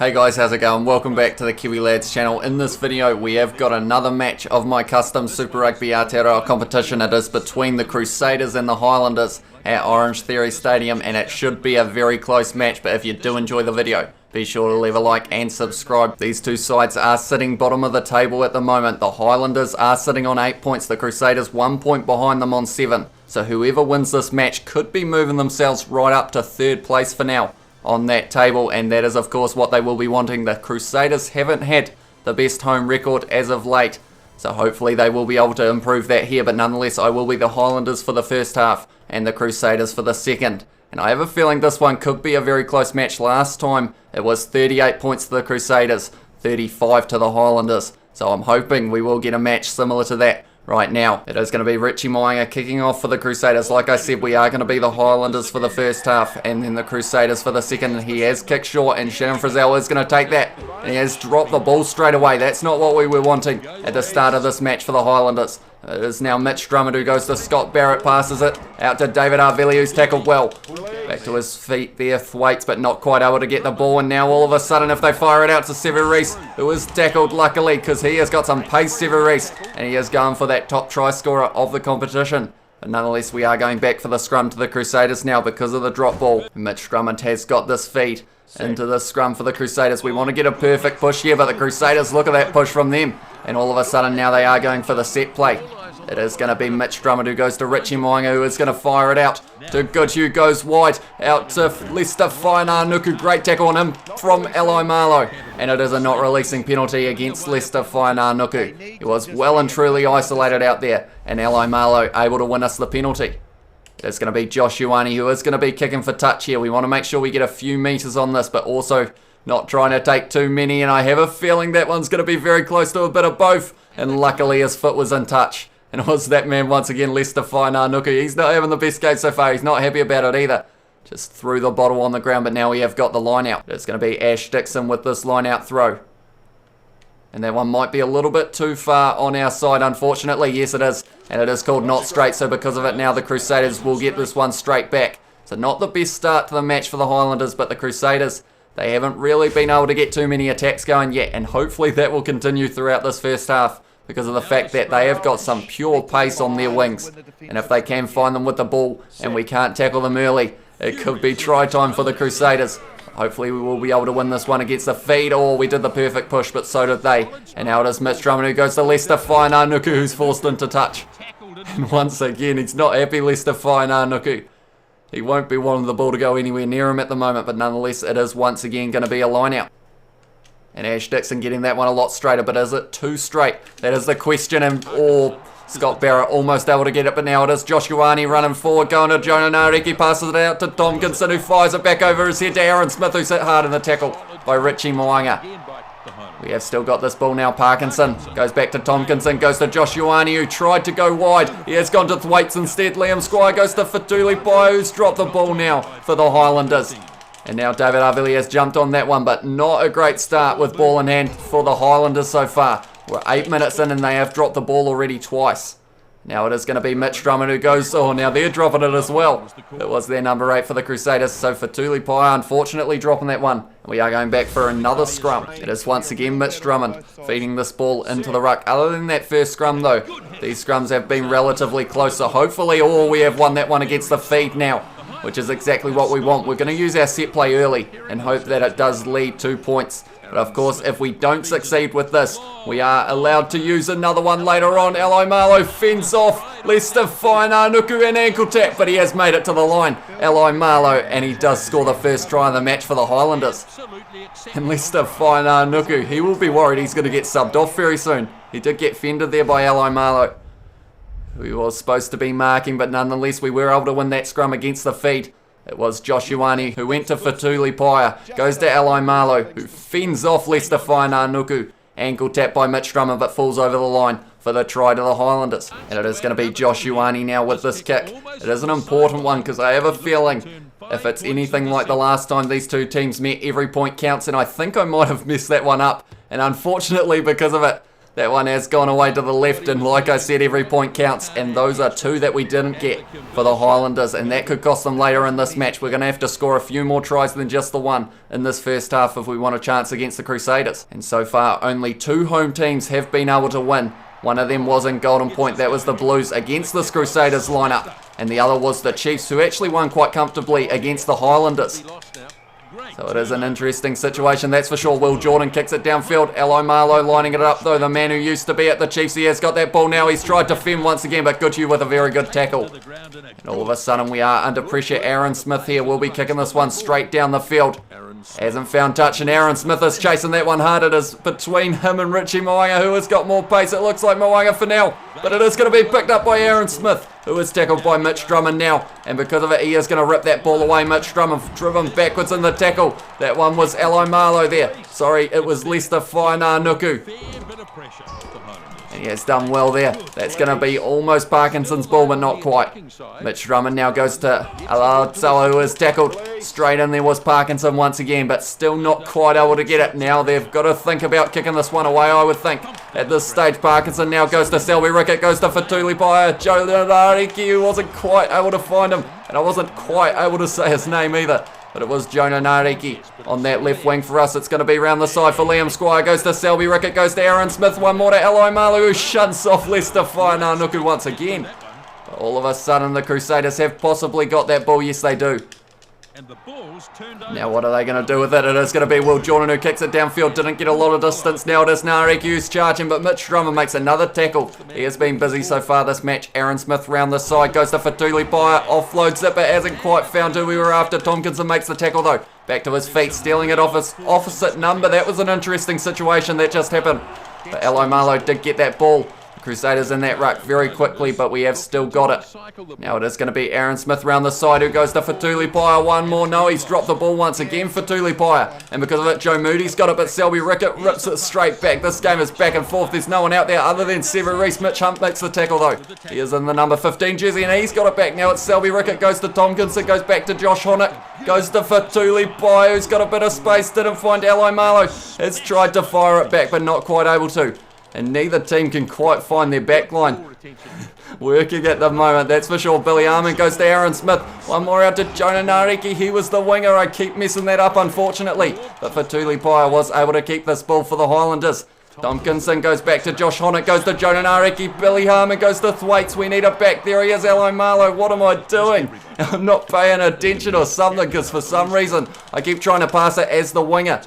Hey guys, how's it going? Welcome back to the Kiwi Lads channel. In this video we have got another match of my custom Super Rugby Aotearoa competition. It is between the Crusaders and the Highlanders at Orange Theory Stadium, and it should be a very close match, but if you do enjoy the video, be sure to leave a like and subscribe. These two sides are sitting bottom of the table at the moment. The Highlanders are sitting on 8 points, the Crusaders 1 point behind them on 7. So whoever wins this match could be moving themselves right up to third place for now on that table, and that is of course what they will be wanting. The Crusaders haven't had the best home record as of late, so hopefully they will be able to improve that here, but nonetheless I will be the Highlanders for the first half and the Crusaders for the second. And I have a feeling this one could be a very close match. Last time it was 38 points to the Crusaders, 35 to the Highlanders, so I'm hoping we will get a match similar to that right now. It is going to be Richie Mo'unga kicking off for the Crusaders. Like I said, we are going to be the Highlanders for the first half and then the Crusaders for the second. He has kicked short and Shannon Frizzell is going to take that. And he has dropped the ball straight away. That's not what we were wanting at the start of this match for the Highlanders. It is now Mitch Drummond who goes to Scott Barrett, passes it out to David Arvili, who's tackled well. Back to his feet there, Thwaites, but not quite able to get the ball. And now all of a sudden, if they fire it out to Sever Reese, who is tackled luckily because he has got some pace, Sever Reese, and he is going for that top try scorer of the competition. But nonetheless, we are going back for the scrum to the Crusaders now because of the drop ball. Mitch Drummond has got this feed into the scrum for the Crusaders. We want to get a perfect push here, but the Crusaders, look at that push from them. And all of a sudden now they are going for the set play. It is going to be Mitch Drummond who goes to Richie Mo'unga, who is going to fire it out to Goodhue, goes wide, out to Lester Fainanuku. Great tackle on him from Eli Marlow. And it is a not releasing penalty against Lester Fainanuku. He was well and truly isolated out there, and Eli Marlow able to win us the penalty. It's going to be Josh Ioane who is going to be kicking for touch here. We want to make sure we get a few metres on this, but also not trying to take too many, and I have a feeling that one's going to be very close to a bit of both. And luckily his foot was in touch. And it was that man once again, Lester Fainanuku. He's not having the best game so far. He's not happy about it either. Just threw the bottle on the ground, but now we have got the line out. It's going to be Ash Dixon with this line out throw. And that one might be a little bit too far on our side, unfortunately. Yes, it is. And it is called not straight, so because of it now the Crusaders will get this one straight back. So not the best start to the match for the Highlanders, but the Crusaders, they haven't really been able to get too many attacks going yet. And hopefully that will continue throughout this first half, because of the fact that they have got some pure pace on their wings. And if they can find them with the ball and we can't tackle them early, it could be try time for the Crusaders. Hopefully we will be able to win this one against the feed. Oh, we did the perfect push, but so did they. And now it is Mitch Drummond who goes to Lester Fainanuku, who's forced into touch. And once again, he's not happy, Lester Fainanuku. He won't be wanting the ball to go anywhere near him at the moment, but nonetheless, it is once again going to be a line out. And Ash Dixon getting that one a lot straighter, but is it too straight? That is the question, and Scott Barrett almost able to get it, but now it is Josh Ioane running forward, going to Jonah Nareki, passes it out to Tompkinson, who fires it back over his head to Aaron Smith, who's hit hard in the tackle by Richie Mo'unga. We have still got this ball now. Parkinson goes back to Tompkinson, goes to Josh Ioane, who tried to go wide. He has gone to Thwaites instead. Liam Squire goes to Fatuli Pai, who's dropped the ball now for the Highlanders. And now David Arvili has jumped on that one, but not a great start with ball in hand for the Highlanders so far. We're 8 minutes in and they have dropped the ball already twice. Now it is going to be Mitch Drummond who goes, oh, now they're dropping it as well. It was their number 8 for the Crusaders, so Fatuli Pai unfortunately dropping that one. We are going back for another scrum. It is once again Mitch Drummond feeding this ball into the ruck. Other than that first scrum though, these scrums have been relatively close, so hopefully we have won that one against the feed now, which is exactly what we want. We're going to use our set play early and hope that it does lead 2 points. But of course, if we don't succeed with this, we are allowed to use another one later on. Eli Marlow fends off Lester Fainanuku, an ankle tap, but he has made it to the line. Eli Marlow, and he does score the first try of the match for the Highlanders. And Lester Fainanuku, he will be worried he's going to get subbed off very soon. He did get fended there by Eli Marlow, who was supposed to be marking, but nonetheless we were able to win that scrum against the feed. It was Josh Ioane who went to Fatuli Pai, goes to Eli Marlow, who fends off Lester Fainanuku. Ankle tap by Mitch Drummond, but falls over the line for the try to the Highlanders. And it is going to be Josh Ioane now with this kick. It is an important one because I have a feeling if it's anything like the last time these two teams met, every point counts, and I think I might have messed that one up. And unfortunately because of it, That one has gone away to the left, and like I said, every point counts, and those are 2 that we didn't get for the Highlanders, and that could cost them later in this match. We're going to have to score a few more tries than just the one in this first half if we want a chance against the Crusaders. And so far, only 2 home teams have been able to win. One of them was in Golden Point, that was the Blues against this Crusaders lineup, and the other was the Chiefs, who actually won quite comfortably against the Highlanders. So it is an interesting situation, that's for sure. Will Jordan kicks it downfield. Eli Marlowe lining it up, though. The man who used to be at the Chiefs, he has got that ball now. He's tried to fend once again, but Goodhue with a very good tackle. And all of a sudden, we are under pressure. Aaron Smith here will be kicking this one straight down the field. Hasn't found touch, and Aaron Smith is chasing that one hard. It is between him and Richie Moanga, who has got more pace. It looks like Moanga for now, but it is going to be picked up by Aaron Smith, who is tackled by Mitch Drummond now. And because of it, he is going to rip that ball away. Mitch Drummond driven backwards in the tackle. That one was Eli Marlowe there. Sorry, it was Lester Fainanuku. And he has done well there. That's going to be almost Parkinson's ball, but not quite. Mitch Drummond now goes to Alazawa, who is tackled. Straight in there was Parkinson once again, but still not quite able to get it. Now they've got to think about kicking this one away, I would think. At this stage, Parkinson now goes to Selby Rickett, goes to Fatuli Paya. Joe Nariki, who wasn't quite able to find him. And I wasn't quite able to say his name either. But it was Jonah Nariki on that left wing for us. It's going to be round the side for Liam Squire. Goes to Selby Rickett, goes to Aaron Smith. One more to Eli Marlowe, who shuts off Lester Fainanuku once again. But all of a sudden, the Crusaders have possibly got that ball. Yes, they do. Now what are they going to do with it? It is going to be Will Jordan who kicks it downfield. Didn't get a lot of distance. Now it is Nariki who's charging, but Mitch Drummond makes another tackle. He has been busy so far this match. Aaron Smith round the side, goes to Fatuli Paya, offloads it, but hasn't quite found who we were after. Tompkinson makes the tackle though. Back to his feet, stealing it off his opposite number. That was an interesting situation that just happened. But Eli Marlowe did get that ball. Crusaders in that ruck very quickly, but we have still got it. Now it is going to be Aaron Smith round the side, who goes to Fatuli Paya. One more. No, he's dropped the ball once again. Fatuli Paya. And because of it, Joe Moody's got it, but Selby Rickett rips it straight back. This game is back and forth. There's no one out there other than Sever Reese. Mitch Hunt makes the tackle though. He is in the number 15 jersey, and he's got it back. Now it's Selby Rickett, goes to Tompkinson, goes back to Josh Honick, goes to Fatuli Paya, who's got a bit of space. Didn't find Eli Marlowe. Has tried to fire it back, but not quite able to. And neither team can quite find their backline working at the moment, that's for sure. Billy Armand goes to Aaron Smith. One more out to Jonah Nariki. He was the winger. I keep messing that up, unfortunately. But Fatuli Paya was able to keep this ball for the Highlanders. Tompkinson goes back to Josh Honick, goes to Jonah Nariki. Billy Harmon goes to Thwaites. We need a back. There he is, Eli Marlowe. What am I doing? I'm not paying attention or something, because for some reason I keep trying to pass it as the winger.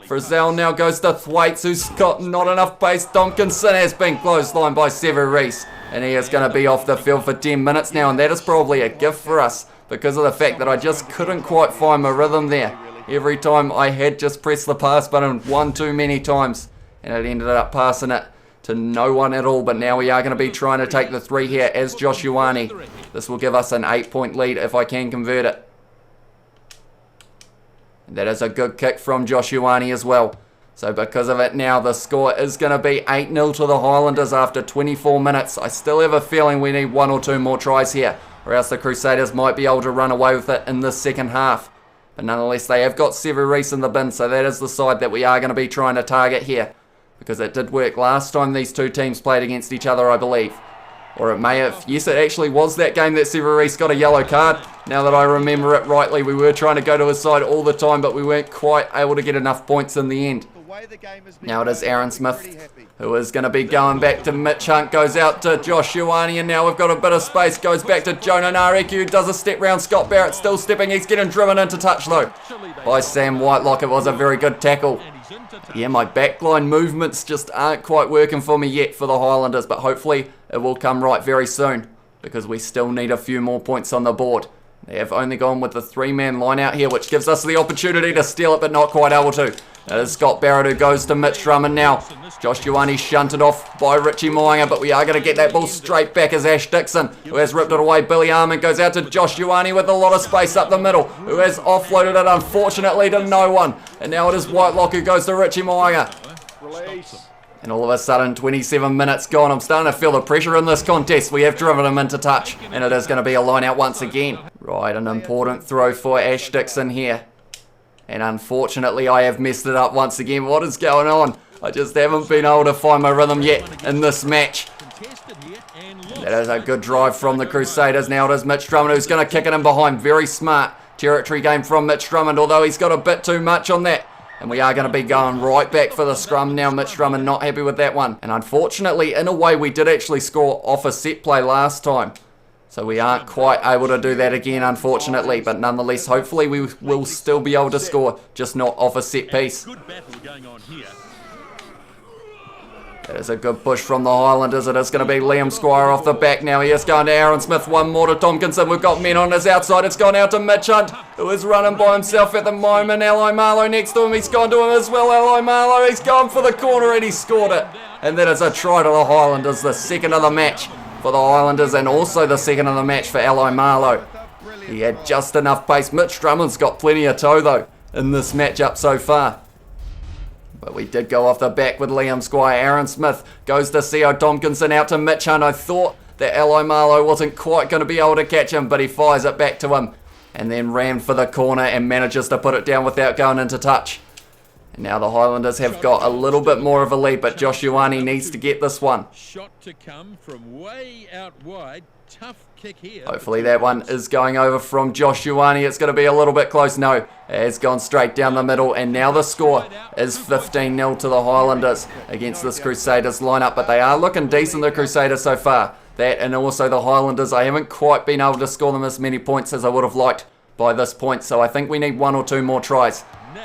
Frizzell now goes to Thwaites, who's got not enough pace. Tompkinson has been clotheslined by Sever Reese, and he is going to be off the field for 10 minutes now, and that is probably a gift for us because of the fact that I just couldn't quite find my rhythm there. Every time I had just pressed the pass button one too many times, and it ended up passing it to no one at all. But now we are going to be trying to take the 3 here as Josh Ioane. This will give us an 8-point lead if I can convert it. That is a good kick from Josh Ioane as well. So because of it now, the score is going to be 8-0 to the Highlanders after 24 minutes. I still have a feeling we need 1 or 2 more tries here, or else the Crusaders might be able to run away with it in this second half. But nonetheless, they have got Sever Reese in the bin, so that is the side that we are going to be trying to target here, because it did work last time these two teams played against each other, I believe. Or it may have. Yes, it actually was that game that Sever Reese got a yellow card. Now that I remember it rightly, we were trying to go to his side all the time, but we weren't quite able to get enough points in the end. Now it is Aaron Smith, who is going to be going back to Mitch Hunt, goes out to Josh Ioane, and now we've got a bit of space, goes back to Jonah Nariki, who does a step round. Scott Barrett still stepping, he's getting driven into touch though by Sam Whitelock. It was a very good tackle. Yeah, my backline movements just aren't quite working for me yet for the Highlanders, but hopefully it will come right very soon, because we still need a few more points on the board. They have only gone with the 3-man line out here, which gives us the opportunity to steal it, but not quite able to. It is Scott Barrett who goes to Mitch Drummond now. Josh Ioane shunted off by Richie Moanga, but we are going to get that ball straight back as Ash Dixon, who has ripped it away. Billy Armand goes out to Josh Ioane with a lot of space up the middle, who has offloaded it unfortunately to no one. And now it is Whitelock who goes to Richie Moanga. And all of a sudden, 27 minutes gone. I'm starting to feel the pressure in this contest. We have driven him into touch, and it is going to be a line out once again. Right, an important throw for Ash Dixon here. And unfortunately, I have messed it up once again. What is going on? I just haven't been able to find my rhythm yet in this match. That is a good drive from the Crusaders. Now it is Mitch Drummond who's going to kick it in behind. Very smart territory game from Mitch Drummond, although he's got a bit too much on that. And we are going to be going right back for the scrum now. Mitch Drummond not happy with that one. And unfortunately, in a way, we did actually score off a set play last time. So we aren't quite able to do that again, unfortunately. But nonetheless, hopefully we will still be able to score, just not off a set piece. That is a good push from the Highlanders. It is going to be Liam Squire off the back now. He is going to Aaron Smith. One more to Tompkinson. We've got men on his outside. It's gone out to Mitch Hunt, who is running by himself at the moment. Ally Marlowe next to him. He's gone to him as well. Ally Marlowe, he's gone for the corner and he scored it. And that is a try to the Highlanders. The second of the match for the Highlanders and also the second of the match for Ally Marlowe. He had just enough pace. Mitch Drummond's got plenty of toe though in this matchup so far. But we did go off the back with Liam Squire. Aaron Smith goes to C.O. Tompkinson out to Mitch Hunt. I thought that Ally Marlowe wasn't quite going to be able to catch him, but he fires it back to him and then ran for the corner and manages to put it down without going into touch. And now the Highlanders have got a little bit more of a lead, but Josh Ioane needs to get this one. Shot to come from way out wide. Tough kick here. Hopefully that one is going over from Josh Ioane. It's going to be a little bit close. No, it has gone straight down the middle. And now the score is 15-0 to the Highlanders against this Crusaders lineup. But they are looking decent, the Crusaders, so far. That and also the Highlanders, I haven't quite been able to score them as many points as I would have liked by this point. So I think we need one or two more tries.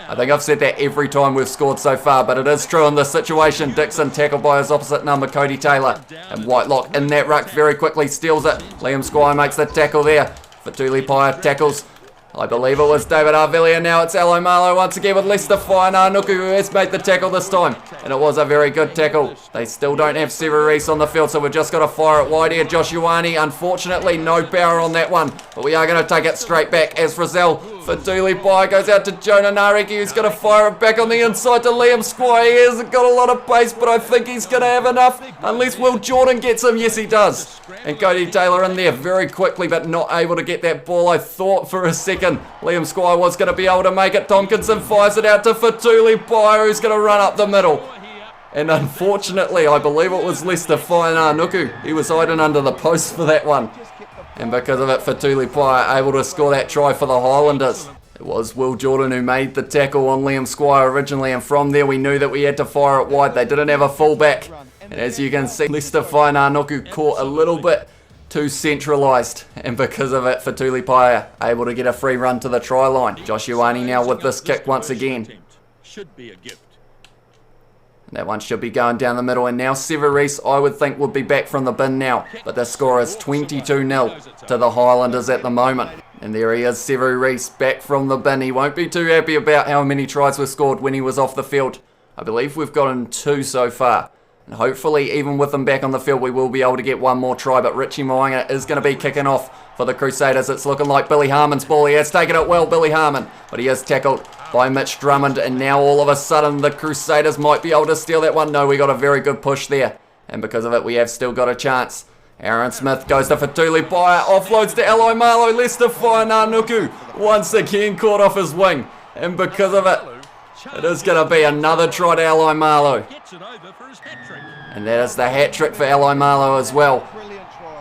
I think I've said that every time we've scored so far, but it is true in this situation. Dixon tackled by his opposite number, Cody Taylor. And Whitelock in that ruck very quickly steals it. Liam Squire makes the tackle there. Fatuli Paya tackles. I believe it was David Arvelia. Now it's Ally Marlowe once again with Lester Whainarnuku, who has made the tackle this time. And it was a very good tackle. They still don't have Sever Reese on the field, so we've just got to fire it wide here. Josh Ioane, unfortunately, no power on that one. But we are going to take it straight back as Frizzell. Fatuli Paya goes out to Jonah Nareki, who's going to fire it back on the inside to Liam Squire. He hasn't got a lot of pace, but I think he's going to have enough. Unless Will Jordan gets him. Yes, he does. And Cody Taylor in there very quickly, but not able to get that ball. I thought for a second Liam Squire was going to be able to make it. Tompkinson fires it out to Fatuli Paya, who's going to run up the middle. And unfortunately, I believe it was Lester Whainarnuku. He was hiding under the post for that one. And because of it, Fatuli Paya able to score that try for the Highlanders. It was Will Jordan who made the tackle on Liam Squire originally, and from there we knew that we had to fire it wide. They didn't have a fullback. And as you can see, Lester Whainarnuku caught a little bit too centralised, and because of it, Fatuli Paya able to get a free run to the try line. Josh Ioane now with this kick once again. Should be a gift. That one should be going down the middle, and now Sever Reese, I would think, would be back from the bin now. But the score is 22-0 to the Highlanders at the moment. And there he is, Sever Reese, back from the bin. He won't be too happy about how many tries were scored when he was off the field. I believe we've gotten 2 so far. And hopefully, even with him back on the field, we will be able to get one more try. But Richie Moanga is going to be kicking off for the Crusaders. It's looking like Billy Harmon's ball. He has taken it well, Billy Harmon. But he is tackled by Mitch Drummond. And now all of a sudden, the Crusaders might be able to steal that one. No, we got a very good push there. And because of it, we have still got a chance. Aaron Smith goes to Fatuli Paya. Offloads to Ally Marlowe. Lester Whainarnuku once again caught off his wing. And because of it, it is going to be another try to Ally Marlowe. And that is the hat-trick for Ally Marlowe as well.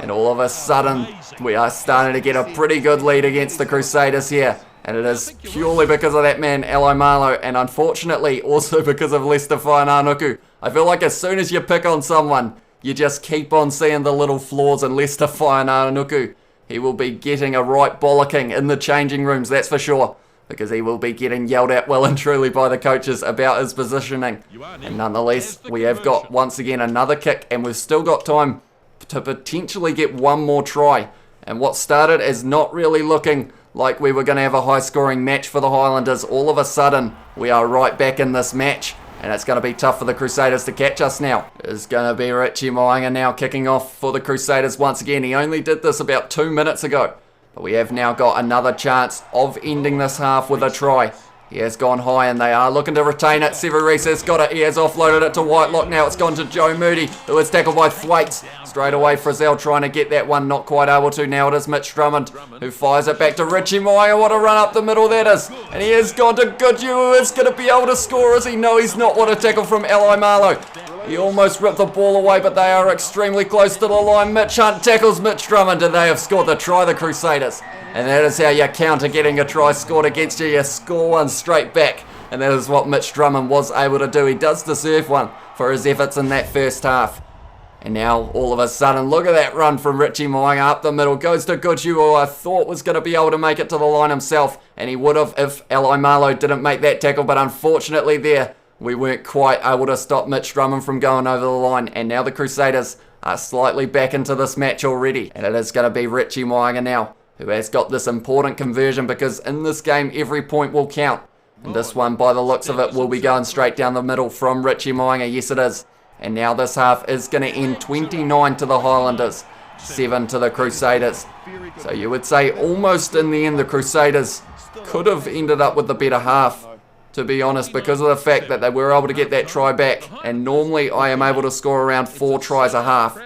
And all of a sudden, we are starting to get a pretty good lead against the Crusaders here. And it is purely because of that man, Ally Marlowe, and unfortunately also because of Lester Whainarnuku. I feel like as soon as you pick on someone, you just keep on seeing the little flaws in Lester Whainarnuku. He will be getting a right bollocking in the changing rooms, that's for sure. Because he will be getting yelled at well and truly by the coaches about his positioning. And nonetheless, we have got once again another kick, and we've still got time to potentially get one more try. And what started as not really looking like we were going to have a high scoring match for the Highlanders, all of a sudden we are right back in this match. And it's going to be tough for the Crusaders to catch us now. It's going to be Richie Moanga now kicking off for the Crusaders once again. He only did this about 2 minutes ago. But we have now got another chance of ending this half with a try. He has gone high and they are looking to retain it. Sevu Reece has got it. He has offloaded it to Whitelock. Now it's gone to Joe Moody, who is tackled by Thwaites. Straight away, Frizzell trying to get that one. Not quite able to. Now it is Mitch Drummond, who fires it back to Richie Moya. What a run up the middle that is. And he has gone to Goodhue, who is going to be able to score. Is he? No, he's not. What a tackle from Eli Marlow. He almost ripped the ball away, but they are extremely close to the line. Mitch Hunt tackles Mitch Drummond, and they have scored the try, the Crusaders. And that is how you counter getting a try scored against you. You score one straight back. And that is what Mitch Drummond was able to do. He does deserve one for his efforts in that first half. And now, all of a sudden, look at that run from Richie Moanga up the middle. Goes to Goodhue, who I thought was going to be able to make it to the line himself. And he would have if Eli Marlow didn't make that tackle. But unfortunately there, we weren't quite able to stop Mitch Drummond from going over the line. And now the Crusaders are slightly back into this match already. And it is going to be Richie Moanga now, who has got this important conversion, because in this game, every point will count. And this one, by the looks of it, will be going straight down the middle from Richie Moanga. Yes, it is. And now this half is going to end 29 to the Highlanders, 7 to the Crusaders. So you would say almost in the end, the Crusaders could have ended up with the better half, to be honest, because of the fact that they were able to get that try back. And normally I am able to score around 4 tries a half.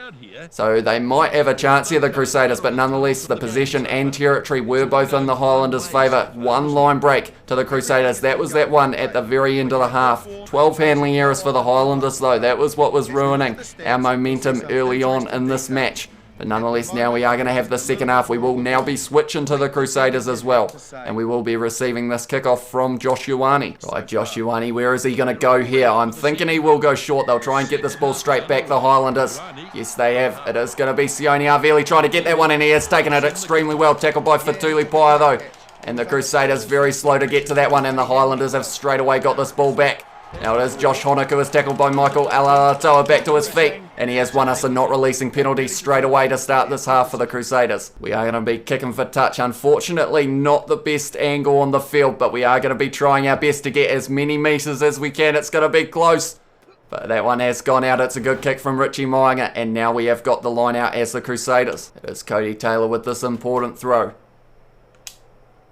So they might have a chance here, the Crusaders, but nonetheless, the possession and territory were both in the Highlanders' favour. One line break to the Crusaders. That was that one at the very end of the half. 12 handling errors for the Highlanders, though. That was what was ruining our momentum early on in this match. But nonetheless, now we are going to have the second half. We will now be switching to the Crusaders as well. And we will be receiving this kickoff from Josh Ioane. Right, Josh Ioane, where is he going to go here? I'm thinking he will go short. They'll try and get this ball straight back, the Highlanders. Yes, they have. It is going to be Sione Arveli trying to get that one, and he has taken it extremely well. Tackled by Fatuli Paya, though. And the Crusaders very slow to get to that one, and the Highlanders have straight away got this ball back. Now it is Josh Honock, who is tackled by Michael Alatoa back to his feet. And he has won us a not releasing penalty straight away to start this half for the Crusaders. We are going to be kicking for touch. Unfortunately, not the best angle on the field, but we are going to be trying our best to get as many metres as we can. It's going to be close. But that one has gone out. It's a good kick from Richie Moanga. And now we have got the line out as the Crusaders. It is Cody Taylor with this important throw.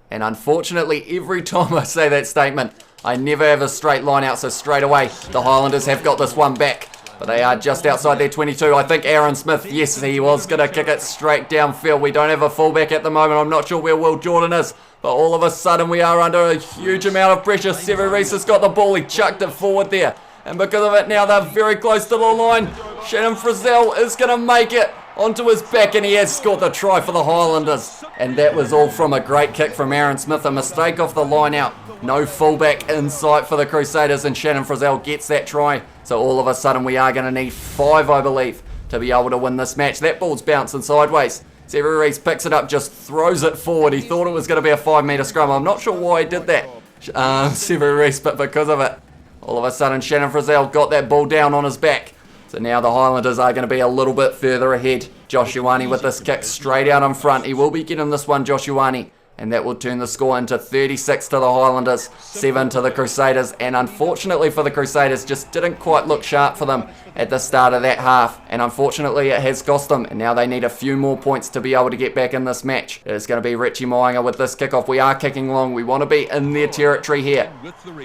And unfortunately, every time I say that statement, I never have a straight line out, so straight away, the Highlanders have got this one back. But they are just outside their 22. I think Aaron Smith, yes, he was going to kick it straight downfield. We don't have a fullback at the moment. I'm not sure where Will Jordan is. But all of a sudden, we are under a huge amount of pressure. Sevu Reece has got the ball. He chucked it forward there. And because of it, now they're very close to the line. Shannon Frizzell is going to make it onto his back, and he has scored the try for the Highlanders. And that was all from a great kick from Aaron Smith. A mistake off the line out. No fullback in sight for the Crusaders, and Shannon Frizzell gets that try. So all of a sudden we are going to need 5, I believe, to be able to win this match. That ball's bouncing sideways. Sevu Reece picks it up, just throws it forward. He thought it was going to be a 5-metre scrum. I'm not sure why he did that, Sevu Reece, but because of it, all of a sudden Shannon Frizzell got that ball down on his back. So now the Highlanders are going to be a little bit further ahead. Josh Ioane with this kick straight out in front. He will be getting this one, Josh Ioane. And that will turn the score into 36 to the Highlanders, 7 to the Crusaders. And unfortunately for the Crusaders, just didn't quite look sharp for them at the start of that half. And unfortunately it has cost them. And now they need a few more points to be able to get back in this match. It is going to be Richie Moanga with this kickoff. We are kicking long. We want to be in their territory here,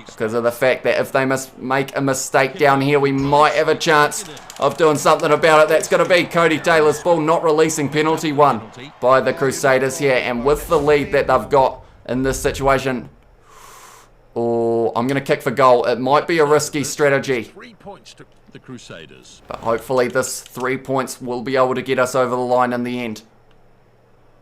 because of the fact that if they make a mistake down here, we might have a chance of doing something about it. That's going to be Cody Taylor's ball, not releasing, penalty won by the Crusaders here. And with the lead that they've got in this situation, oh, I'm going to kick for goal. It might be a risky strategy, 3 points to the Crusaders. but hopefully this 3 points will be able to get us over the line in the end.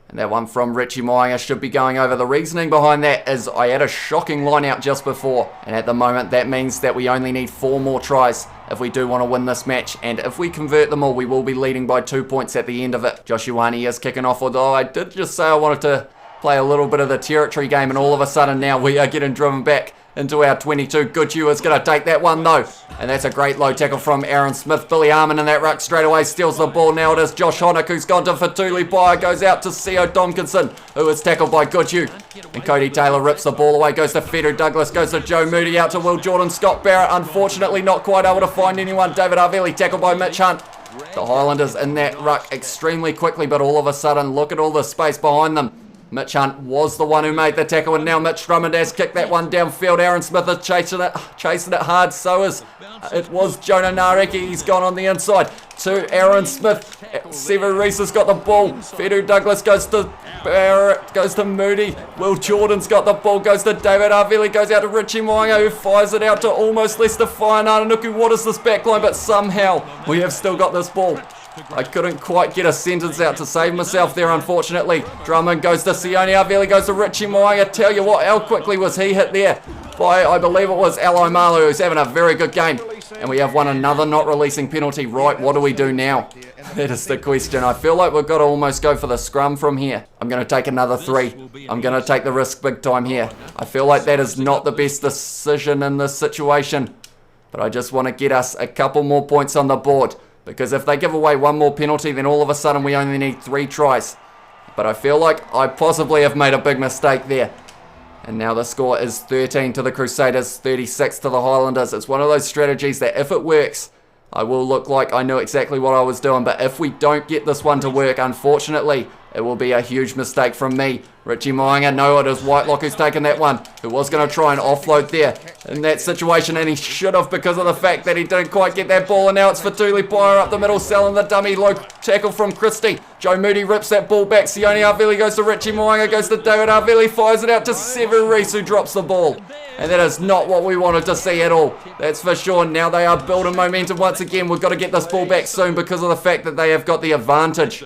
And that one from Richie Moanga should be going over. The reasoning behind that is I had a shocking line out just before, and at the moment that means that we only need 4 more tries if we do want to win this match. And if we convert them all, we will be leading by 2 points at the end of it. Josh Ioane is kicking off, although I did just say I wanted to play a little bit of the territory game, and all of a sudden now we are getting driven back into our 22. Goodhue is going to take that one though, and that's a great low tackle from Aaron Smith. Billy Harmon in that ruck straight away steals the ball. Now it is Josh Honock who's gone to Fatuli Paya, goes out to Seo Tompkinson, who is tackled by Goodhue, and Cody Taylor rips the ball away, goes to Fedu Douglas, goes to Joe Moody, out to Will Jordan. Scott Barrett unfortunately not quite able to find anyone. David Arveli tackled by Mitch Hunt. The Highlanders in that ruck extremely quickly, but all of a sudden look at all the space behind them. Mitch Hunt was the one who made the tackle, and now Mitch Drummond has kicked that one downfield. Aaron Smith is chasing it hard. So it was Jonah Nareki. He's gone on the inside to Aaron Smith. Sevu Reese has got the ball. Fedu Douglas goes to Barrett, goes to Moody. Will Jordan's got the ball, goes to David Arvili, goes out to Richie Moanga, who fires it out to almost Lester Fainananuku. What is this backline? But somehow we have still got this ball. I couldn't quite get a sentence out to save myself there, unfortunately. Drummond goes to Sione Arvili, goes to Richie Moanga. Tell you what, how quickly was he hit there by, I believe it was Alai Malu, who's having a very good game. And we have won another not releasing penalty. Right, what do we do now? That is the question. I feel like we've got to almost go for the scrum from here. I'm going to take another 3. I'm going to take the risk big time here. I feel like that is not the best decision in this situation. But I just want to get us a couple more points on the board. Because if they give away one more penalty, then all of a sudden we only need 3 tries. But I feel like I possibly have made a big mistake there. And now the score is 13 to the Crusaders, 36 to the Highlanders. It's one of those strategies that if it works, I will look like I knew exactly what I was doing. But if we don't get this one to work, unfortunately, it will be a huge mistake from me. Richie Moanga, no, it is Whitelock who's taken that one, who was going to try and offload there in that situation, and he should have because of the fact that he didn't quite get that ball, and now it's Fatuli Pyer up the middle, selling the dummy, low tackle from Christie. Joe Moody rips that ball back, Sione Arvili goes to Richie Moanga, goes to David Arvili, fires it out to Sevu Reese, who drops the ball. And that is not what we wanted to see at all, that's for sure. Now they are building momentum once again. We've got to get this ball back soon because of the fact that they have got the advantage.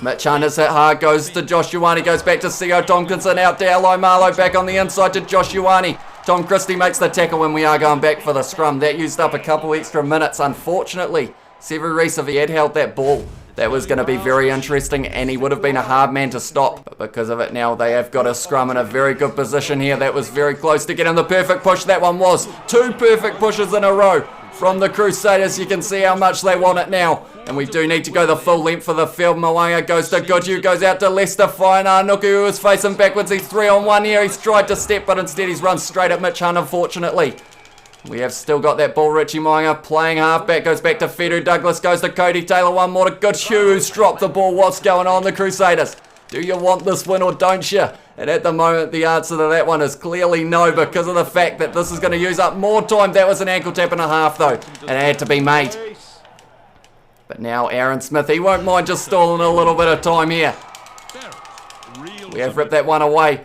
Mitch Hunt is hit hard, goes to Josh Ioane, goes back to Sio Tompkinson, out to Alai Marlow, back on the inside to Josh Ioane. Tom Christie makes the tackle when we are going back for the scrum. That used up a couple extra minutes, unfortunately. Sevu Reese, if he had held that ball, that was going to be very interesting, and he would have been a hard man to stop. But because of it now, they have got a scrum in a very good position here. That was very close to getting the perfect push. That one was 2 perfect pushes in a row from the Crusaders. You can see how much they want it now. And we do need to go the full length for the field. Moanga goes to Goodhue, goes out to Lester Fainananuku, who is facing backwards. He's 3-on-1 here. He's tried to step, but instead he's run straight at Mitch Hunt, unfortunately. We have still got that ball. Richie Moanga playing halfback, goes back to Fedu Douglas, goes to Cody Taylor, one more to Goodhue, who's dropped the ball. What's going on, the Crusaders? Do you want this win or don't you? And at the moment, the answer to that one is clearly no, because of the fact that this is going to use up more time. That was an ankle tap and a half, though, and it had to be made. But now Aaron Smith, he won't mind just stalling a little bit of time here. We have ripped that one away.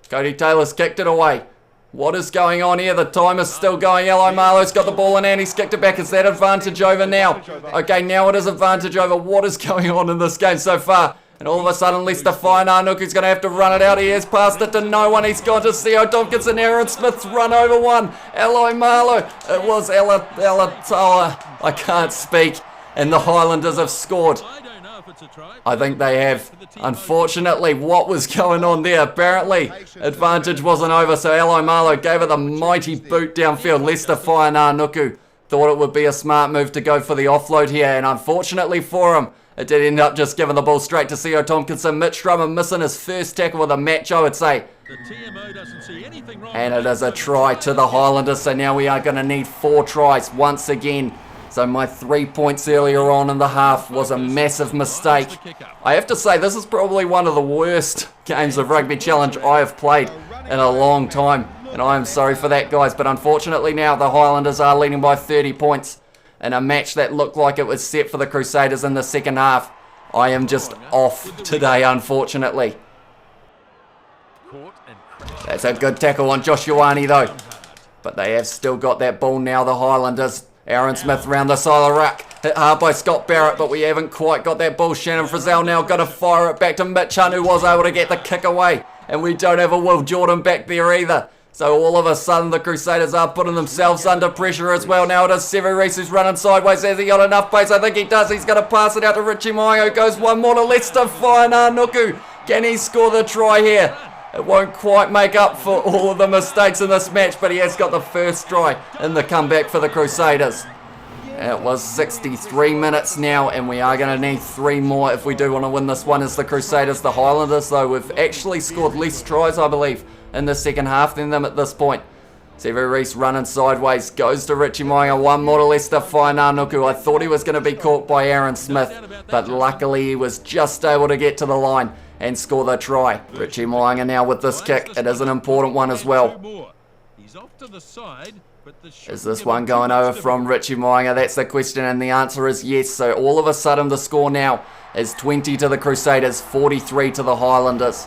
Cody Taylor's kicked it away. What is going on here? The time is still going. Alai Marlow's got the ball in and he's kicked it back. Is that advantage over now? Okay, now it is advantage over. What is going on in this game so far? And all of a sudden, Lester Fainananuku's going to have to run it out. He has passed it to no one. He's gone to Sio Tompkinson. Aaron Smith's run over one. Alai Marlow. It was Alatoa. I can't speak. And the Highlanders have scored. I think they have. Unfortunately, what was going on there? Apparently, advantage wasn't over, so Alai Marlow gave it the mighty boot downfield. Lester Fainananuku thought it would be a smart move to go for the offload here, and unfortunately for him, it did end up just giving the ball straight to Sio Tompkinson. Mitch Drummond missing his first tackle of the match, I would say. And it is a try to the Highlanders, so now we are going to need 4 tries once again. So my 3 points earlier on in the half was a massive mistake. I have to say, this is probably one of the worst games of Rugby Challenge I have played in a long time. And I am sorry for that, guys. But unfortunately now, the Highlanders are leading by 30 points in a match that looked like it was set for the Crusaders in the second half. I am just off today, unfortunately. That's a good tackle on Josh Ioane, though. But they have still got that ball now, the Highlanders. Aaron Smith round the side of the ruck. Hit hard by Scott Barrett, but we haven't quite got that ball. Shannon Frizzell now got to fire it back to Mitch Hunt, who was able to get the kick away. And we don't have a Will Jordan back there either. So all of a sudden, the Crusaders are putting themselves under pressure as well. Now it is Sevu Reese who's running sideways. Has he got enough pace? I think he does. He's going to pass it out to Richie Moanga. Goes one more to Lester Fainananuku. Can he score the try here? It won't quite make up for all of the mistakes in this match, but he has got the first try in the comeback for the Crusaders. And it was 63 minutes now, and we are going to need 3 more if we do want to win this one as the Crusaders. The Highlanders, though, we've actually scored less tries, I believe, in the second half than them at this point. Sevu Reese running sideways, goes to Richie Moanga, one more to Lester Fainananuku. I thought he was going to be caught by Aaron Smith, but luckily he was just able to get to the line. and score the try. Richie Moanga now with this kick. It is an important one as well. He's off to the side, but the Is this one going over from Richie Moanga? That's the question, and the answer is yes. So all of a sudden the score now is 20 to the Crusaders, 43 to the Highlanders.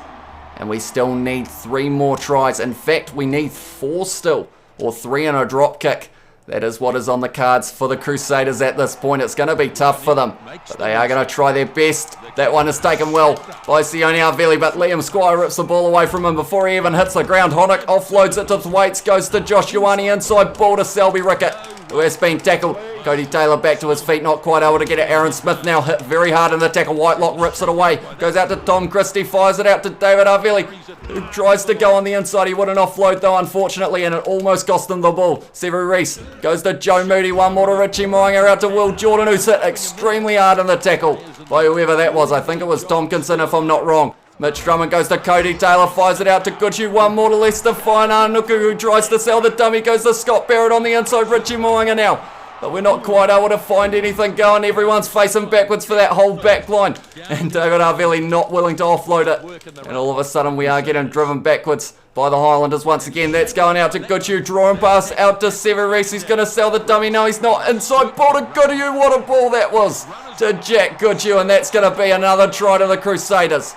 And we still need 3 more tries. In fact, we need 4 still, or 3 and a drop kick. That is what is on the cards for the Crusaders at this point. It's going to be tough for them, but they are going to try their best. That one is taken well by Sione Arveli, but Liam Squire rips the ball away from him before he even hits the ground. Honock offloads it to Thwaites, goes to Josh Ioane inside, ball to Selby Rickett, who has been tackled. Cody Taylor back to his feet, not quite able to get it. Aaron Smith now hit very hard in the tackle. Whitelock rips it away, goes out to Tom Christie, fires it out to David Arveli, who tries to go on the inside. He wouldn't offload though, unfortunately, and it almost cost him the ball. Sevu Reese goes to Joe Moody, one more to Richie Moanga, out to Will Jordan, who's hit extremely hard in the tackle by whoever that was. I think it was Tompkinson, if I'm not wrong. Mitch Drummond goes to Cody Taylor, fires it out to Goodhue, one more to Lester Fainanuku, who tries to sell the dummy, goes to Scott Barrett on the inside. Richie Moanga now, but we're not quite able to find anything going. Everyone's facing backwards for that whole back line, and David Arveli not willing to offload it, and all of a sudden we are getting driven backwards by the Highlanders once again. That's going out to Goodhue, drawing pass out to Sevu Reese. He's going to sell the dummy. No, he's not. Inside ball to Goodhue. What a ball that was to Jack Goodhue, and that's going to be another try to the Crusaders.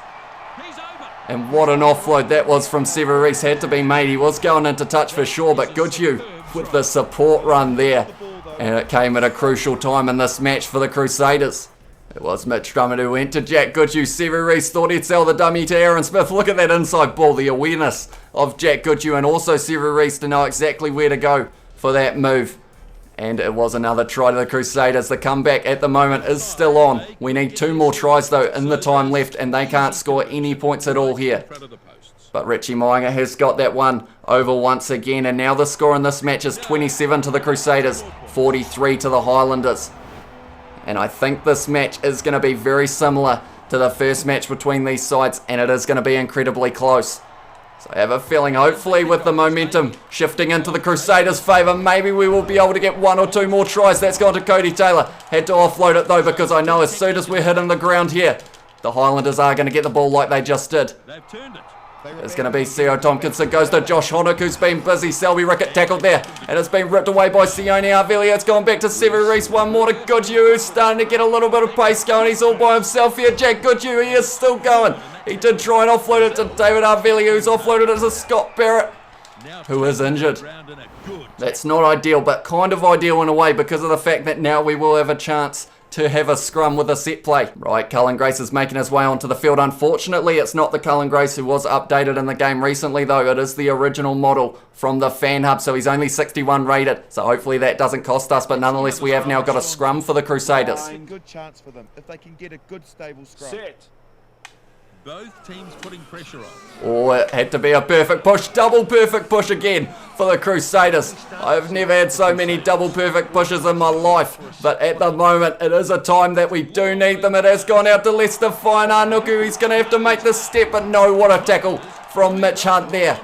And what an offload that was from Sevu Reese. Had to be made. He was going into touch for sure, but Goodhue with the support run there, and it came at a crucial time in this match for the Crusaders. It was Mitch Drummond who went to Jack Goodhue. Sevu Reese thought he'd sell the dummy to Aaron Smith. Look at that inside ball, the awareness of Jack Goodhue, and also Sevu Reese to know exactly where to go for that move. And it was another try to the Crusaders. The comeback at the moment is still on. We need 2 more tries though in the time left, and they can't score any points at all here. But Richie Moanga has got that one over once again, and now the score in this match is 27 to the Crusaders, 43 to the Highlanders. And I think this match is going to be very similar to the first match between these sides, and it is going to be incredibly close. So I have a feeling, hopefully with the momentum shifting into the Crusaders' favour, maybe we will be able to get 1 or 2 more tries. That's gone to Cody Taylor. Had to offload it though, because I know as soon as we're hitting the ground here, the Highlanders are going to get the ball like they just did. They've turned it. It's going to be Theo Tompkinson, goes to Josh Honock, who's been busy. Selby Rickett tackled there, and it's been ripped away by Sione Arveli. It's gone back to Sevu Reese, one more to Goodhue, who's starting to get a little bit of pace going. He's all by himself here. Jack Goodhue, he is still going. He did try and offload it to David Arveli, who's offloaded it to Scott Barrett, who is injured. That's not ideal, but kind of ideal in a way, because of the fact that now we will have a chance to have a scrum with a set play. Right, Cullen Grace is making his way onto the field. Unfortunately, it's not the Cullen Grace who was updated in the game recently, though. It is the original model from the Fan Hub, so he's only 61 rated. So hopefully that doesn't cost us, but nonetheless, we have now got a scrum for the Crusaders. Good chance for them if they can get a good stable scrum. Set. Both teams putting pressure on. Oh, it had to be a perfect push. Double perfect push again for the Crusaders. I've never had so many double perfect pushes in my life, but at the moment it is a time that we do need them. It has gone out to Lester Fainanuku. He's going to have to make this step, but no, what a tackle from Mitch Hunt there.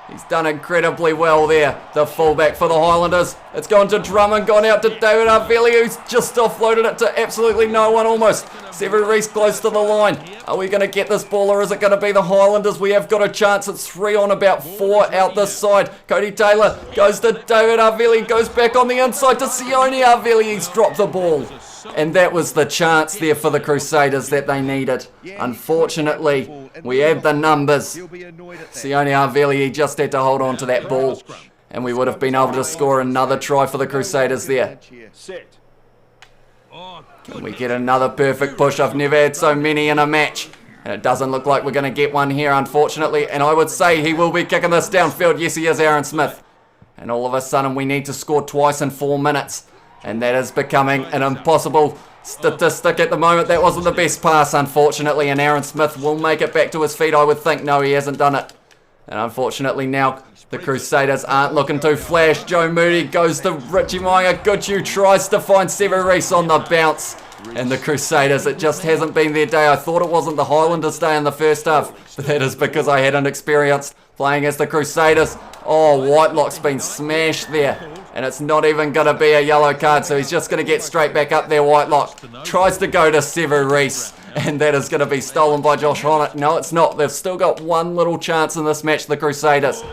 He's done incredibly well there, the fullback for the Highlanders. It's gone to Drummond, gone out to David Arveli, who's just offloaded it to absolutely no one almost. Sevu Reese close to the line. Are we going to get this ball, or is it going to be the Highlanders? We have got a chance. It's 3 on about 4 out this side. Cody Taylor goes to David Arveli, goes back on the inside to Sione Arveli. He's dropped the ball. And that was the chance there for the Crusaders that they needed. Unfortunately, we have the numbers. Sione Arveli, he just had to hold on to that ball, and we would have been able to score another try for the Crusaders there. Can we get another perfect push? I've never had so many in a match, and it doesn't look like we're going to get one here, unfortunately. And I would say he will be kicking this downfield. Yes, he is, Aaron Smith. And all of a sudden, we need to score twice in 4 minutes. And that is becoming an impossible statistic at the moment. That wasn't the best pass, unfortunately, and Aaron Smith will make it back to his feet, I would think. No, he hasn't done it. And unfortunately now, the Crusaders aren't looking to flash. Joe Moody goes to Richie Moanga. Goodhue tries to find Sevu Reese on the bounce. And the Crusaders, it just hasn't been their day. I thought it wasn't the Highlanders' day in the first half, but that is because I hadn't experienced playing as the Crusaders. Oh, Whitelock's been smashed there. And it's not even going to be a yellow card, so he's just going to get straight back up there. Whitelock tries to go to Sevu Reese, and that is going to be stolen by Josh Honnett. No, it's not. They've still got one little chance in this match, the Crusaders.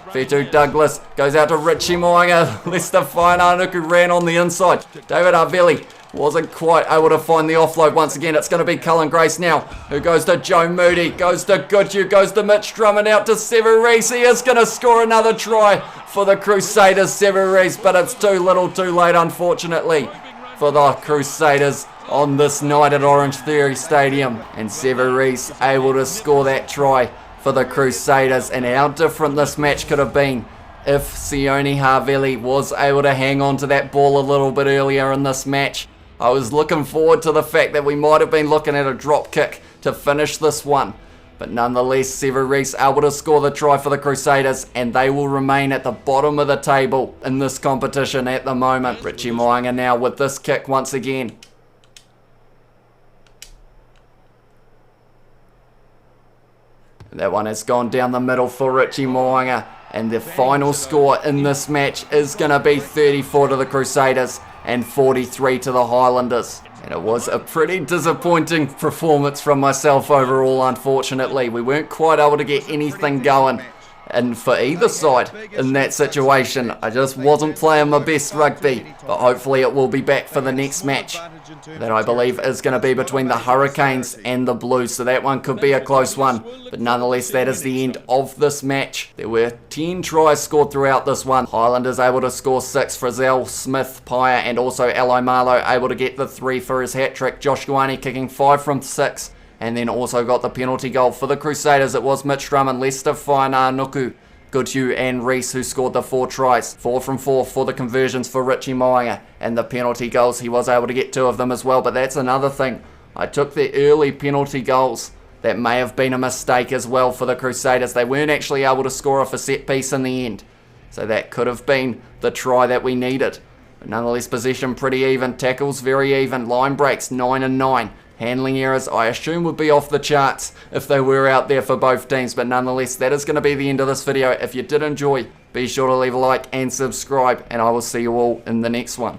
Fetu Douglas goes out to Richie Moanga. Lester Fainanuku ran on the inside. David Arvelli wasn't quite able to find the offload. Once again, it's going to be Cullen Grace now, who goes to Joe Moody, goes to Goodhue, goes to Mitch Drummond, out to Severese. He is going to score another try for the Crusaders, Severese, but it's too little too late, unfortunately, for the Crusaders on this night at Orange Theory Stadium. And Severese able to score that try for the Crusaders. And how different this match could have been if Sione Harvelli was able to hang on to that ball a little bit earlier in this match. I was looking forward to the fact that we might have been looking at a drop kick to finish this one. But nonetheless, Severese able to score the try for the Crusaders, and they will remain at the bottom of the table in this competition at the moment. Richie Moanga now with this kick once again. That one has gone down the middle for Richie Moanga. And the final score in this match is going to be 34 to the Crusaders and 43 to the Highlanders. And it was a pretty disappointing performance from myself overall, unfortunately. We weren't quite able to get anything going. And for either side in that situation, I just wasn't playing my best rugby. But hopefully it will be back for the next match, that I believe is going to be between the Hurricanes and the Blues. So that one could be a close one. But nonetheless, that is the end of this match. There were 10 tries scored throughout this one. Highlanders able to score 6. Frizzell, Smith, Pyer, and also Aloy Marlow able to get the 3 for his hat-trick. Josh Guani kicking 5 from 6. And then also got the penalty goal for the Crusaders. It was Mitch Drummond, Lester Fainanuku, Goodhue and Reese who scored the 4 tries. 4 from 4 for the conversions for Richie Moanga. And the penalty goals, he was able to get 2 of them as well. But that's another thing. I took the early penalty goals. That may have been a mistake as well for the Crusaders. They weren't actually able to score off a set piece in the end. So that could have been the try that we needed. But nonetheless, possession pretty even. Tackles very even. Line breaks 9 and 9. Handling errors, I assume, would be off the charts if they were out there for both teams. But nonetheless, that is going to be the end of this video. If you did enjoy, be sure to leave a like and subscribe. And I will see you all in the next one.